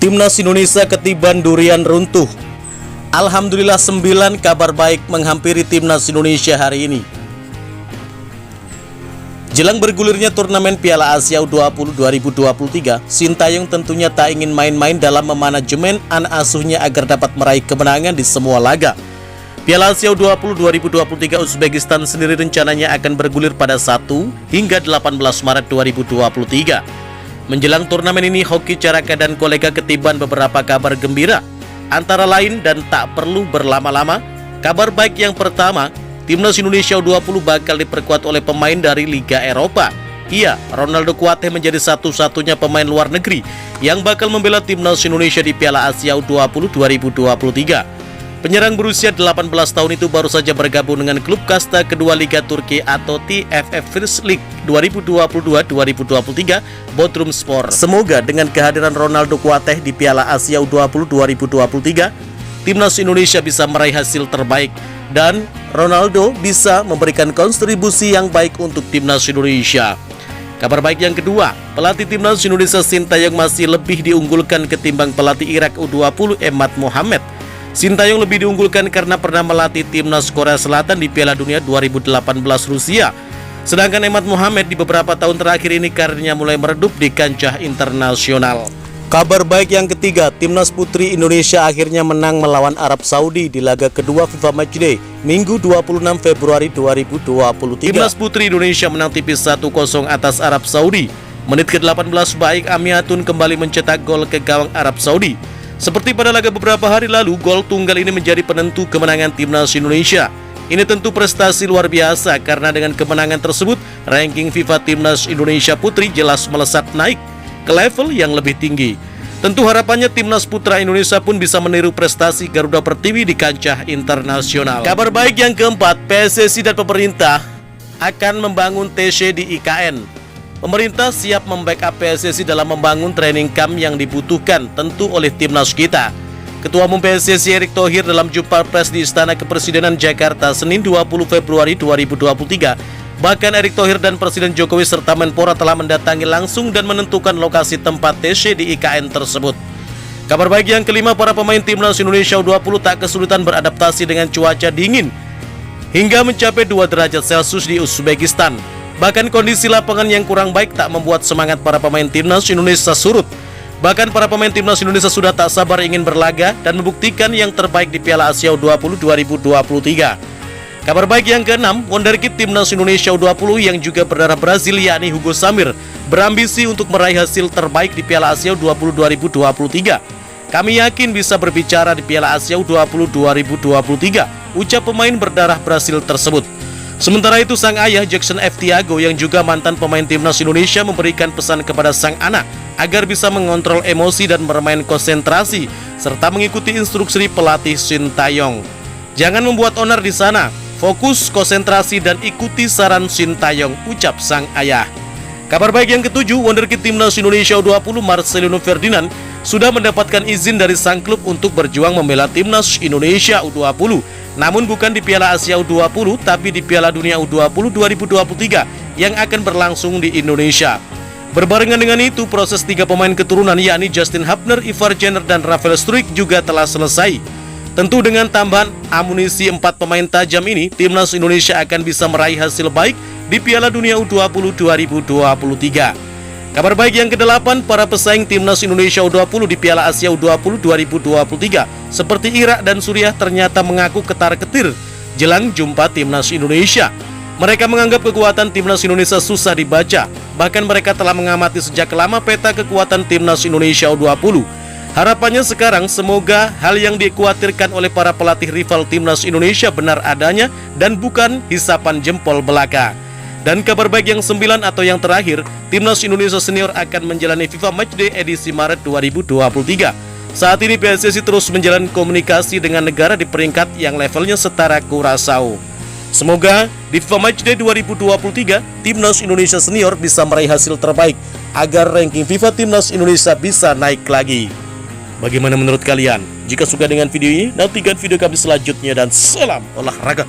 Timnas Indonesia ketiban durian runtuh. Alhamdulillah 9 kabar baik menghampiri Timnas Indonesia hari ini. Jelang bergulirnya turnamen Piala Asia U20 2023, Sintayong tentunya tak ingin main-main dalam memanajemen anak asuhnya agar dapat meraih kemenangan di semua laga. Piala Asia U20 2023 Uzbekistan sendiri rencananya akan bergulir pada 1 hingga 18 Maret 2023. Menjelang turnamen ini, Hoki Caraka dan kolega ketiban beberapa kabar gembira. Antara lain dan tak perlu berlama-lama, kabar baik yang pertama, Timnas Indonesia U20 bakal diperkuat oleh pemain dari Liga Eropa. Iya, Ronaldo Kuateh menjadi satu-satunya pemain luar negeri yang bakal membela Timnas Indonesia di Piala Asia U20 2023. Penyerang berusia 18 tahun itu baru saja bergabung dengan klub kasta kedua Liga Turki atau TFF First League 2022-2023 Bodrumspor. Semoga dengan kehadiran Ronaldo Kuateh di Piala Asia U20 2023, Timnas Indonesia bisa meraih hasil terbaik dan Ronaldo bisa memberikan kontribusi yang baik untuk Timnas Indonesia. Kabar baik yang kedua, pelatih Timnas Indonesia Sintayong masih lebih diunggulkan ketimbang pelatih Irak U20 Emad Mohamed. Sintayong lebih diunggulkan karena pernah melatih Timnas Korea Selatan di Piala Dunia 2018 Rusia. Sedangkan Emad Mohamed di beberapa tahun terakhir ini karirnya mulai meredup di kancah internasional. Kabar baik yang ketiga, Timnas Putri Indonesia akhirnya menang melawan Arab Saudi di laga kedua FIFA Matchday Minggu 26 Februari 2023. Timnas Putri Indonesia menang tipis 1-0 atas Arab Saudi. Menit ke-18 Baik Amiatun kembali mencetak gol ke gawang Arab Saudi. Seperti pada laga beberapa hari lalu, gol tunggal ini menjadi penentu kemenangan Timnas Indonesia. Ini tentu prestasi luar biasa karena dengan kemenangan tersebut, ranking FIFA Timnas Indonesia Putri jelas melesat naik ke level yang lebih tinggi. Tentu harapannya Timnas Putra Indonesia pun bisa meniru prestasi Garuda Pertiwi di kancah internasional. Kabar baik yang keempat, PSSI dan pemerintah akan membangun TC di IKN. Pemerintah siap membackup PSSI dalam membangun training camp yang dibutuhkan tentu oleh timnas kita. Ketua Umum PSSI Erick Thohir dalam jumpa pers di Istana Kepresidenan Jakarta Senin 20 Februari 2023. Bahkan Erick Thohir dan Presiden Jokowi serta Menpora telah mendatangi langsung dan menentukan lokasi tempat TC di IKN tersebut. Kabar baik yang kelima, para pemain Timnas Indonesia U20 tak kesulitan beradaptasi dengan cuaca dingin hingga mencapai 2 derajat Celcius di Uzbekistan. Bahkan kondisi lapangan yang kurang baik tak membuat semangat para pemain Timnas Indonesia surut. Bahkan para pemain Timnas Indonesia sudah tak sabar ingin berlaga dan membuktikan yang terbaik di Piala Asia U20 2023. Kabar baik yang keenam, wonderkid Timnas Indonesia U20 yang juga berdarah Brazil yakni Hugo Samir berambisi untuk meraih hasil terbaik di Piala Asia U20 2023. Kami yakin bisa berbicara di Piala Asia U20 2023, ucap pemain berdarah Brazil tersebut. Sementara itu, sang ayah Jackson F. Tiago yang juga mantan pemain Timnas Indonesia memberikan pesan kepada sang anak agar bisa mengontrol emosi dan bermain konsentrasi serta mengikuti instruksi pelatih Sintayong. Jangan membuat onar di sana, fokus, konsentrasi dan ikuti saran Sintayong, ucap sang ayah. Kabar baik yang ketujuh, wonderkid Timnas Indonesia U20 Marcelino Ferdinand sudah mendapatkan izin dari sang klub untuk berjuang membela Timnas Indonesia U20. Namun bukan di Piala Asia U20, tapi di Piala Dunia U20 2023 yang akan berlangsung di Indonesia. Berbarengan dengan itu, proses 3 pemain keturunan yakni Justin Hubner, Ivar Jenner, dan Rafael Struijk juga telah selesai. Tentu dengan tambahan amunisi 4 pemain tajam ini, Timnas Indonesia akan bisa meraih hasil baik di Piala Dunia U20 2023. Kabar baik yang ke-8, para pesaing Timnas Indonesia U20 di Piala Asia U20 2023 seperti Irak dan Suriah ternyata mengaku ketar-ketir jelang jumpa Timnas Indonesia. Mereka menganggap kekuatan Timnas Indonesia susah dibaca. Bahkan mereka telah mengamati sejak lama peta kekuatan Timnas Indonesia U20. Harapannya sekarang semoga hal yang dikhawatirkan oleh para pelatih rival Timnas Indonesia benar adanya dan bukan hisapan jempol belaka. Dan kabar baik yang 9 atau yang terakhir, Timnas Indonesia Senior akan menjalani FIFA Matchday edisi Maret 2023. Saat ini PSSI terus menjalin komunikasi dengan negara di peringkat yang levelnya setara Curaçao. Semoga di FIFA Matchday 2023, Timnas Indonesia Senior bisa meraih hasil terbaik agar ranking FIFA Timnas Indonesia bisa naik lagi. Bagaimana menurut kalian? Jika suka dengan video ini, nantikan video kami selanjutnya dan salam olahraga.